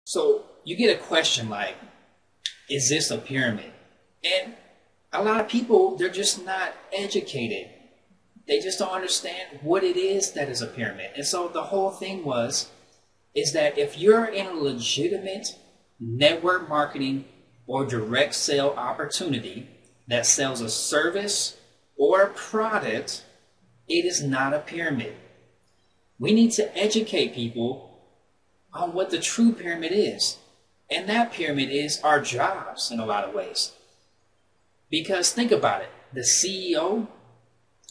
So you get a question like, is this a pyramid? And a lot of people, they're just not educated. They just don't understand what it is that is a pyramid. And so the whole thing is that if you're in a legitimate network marketing or direct sale opportunity that sells a service or a product, it is not a pyramid. We need to educate people on what the true pyramid is. And that pyramid is our jobs in a lot of ways. Because think about it, the CEO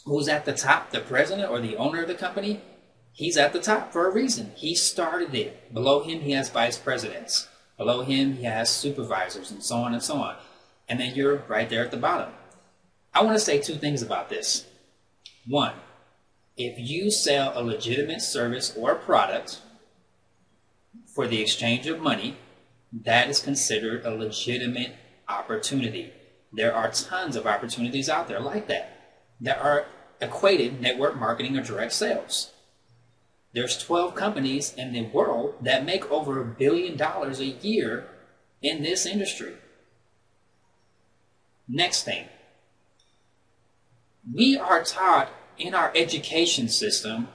who's at the top, the president or the owner of the company, he's at the top for a reason. He started it. Below him, he has vice presidents. Below him, he has supervisors and so on and so on. And then you're right there at the bottom. I want to say two things about this. One, if you sell a legitimate service or product for the exchange of money, that is considered a legitimate opportunity. There are tons of opportunities out there like that are equated network marketing or direct sales. There's 12 companies in the world that make over $1 billion a year in this industry. Next thing, we are taught in our education system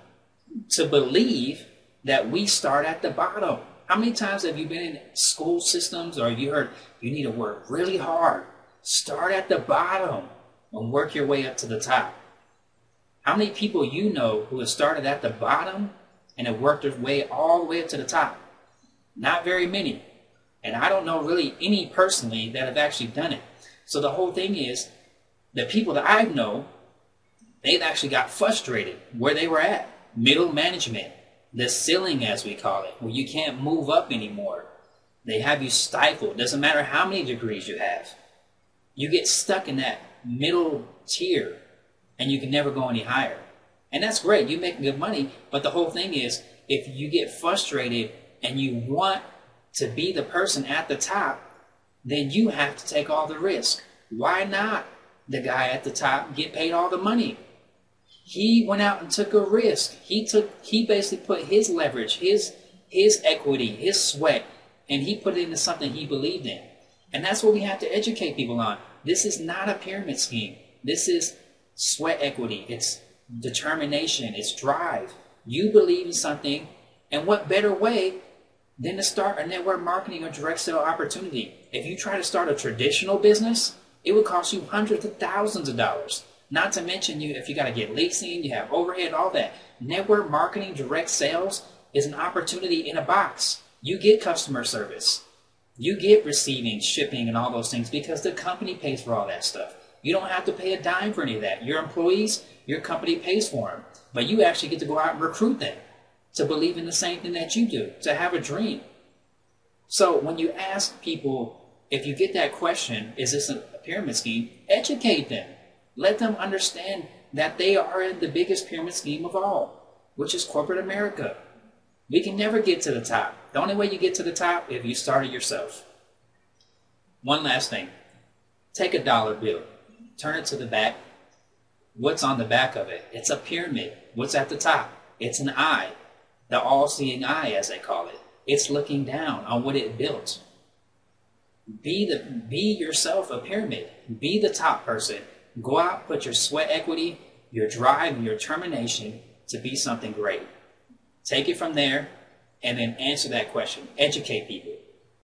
to believe that we start at the bottom. How many times have you been in school systems or have you heard you need to work really hard? Start at the bottom and work your way up to the top. How many people you know who have started at the bottom and have worked their way all the way up to the top? Not very many. And I don't know really any personally that have actually done it. So the whole thing is, the people that I know, they've actually got frustrated where they were at. Middle management, the ceiling as we call it, where you can't move up anymore. They have you stifled. Doesn't matter how many degrees you have. You get stuck in that middle tier and you can never go any higher. And that's great. You make good money. But the whole thing is, if you get frustrated and you want to be the person at the top, then you have to take all the risk. Why not the guy at the top get paid all the money? He went out and took a risk. He basically put his leverage, his equity, his sweat, and he put it into something he believed in. And that's what we have to educate people on. This is not a pyramid scheme. This is sweat equity. It's determination. It's drive. You believe in something, and what better way than to start a network marketing or direct sale opportunity? If you try to start a traditional business, it would cost you hundreds of thousands of dollars. Not to mention if you got to get leasing, you have overhead, all that. Network marketing, direct sales is an opportunity in a box. You get customer service. You get receiving, shipping, and all those things because the company pays for all that stuff. You don't have to pay a dime for any of that. Your employees, your company pays for them. But you actually get to go out and recruit them to believe in the same thing that you do, to have a dream. So when you ask people, if you get that question, is this a pyramid scheme? Educate them. Let them understand that they are in the biggest pyramid scheme of all, which is corporate America. We can never get to the top. The only way you get to the top is if you start it yourself. One last thing. Take a dollar bill. Turn it to the back. What's on the back of it? It's a pyramid. What's at the top? It's an eye. The all-seeing eye, as they call it. It's looking down on what it built. Be yourself a pyramid. Be the top person. Go out, put your sweat equity, your drive, and your determination to be something great. Take it from there and then answer that question. Educate people.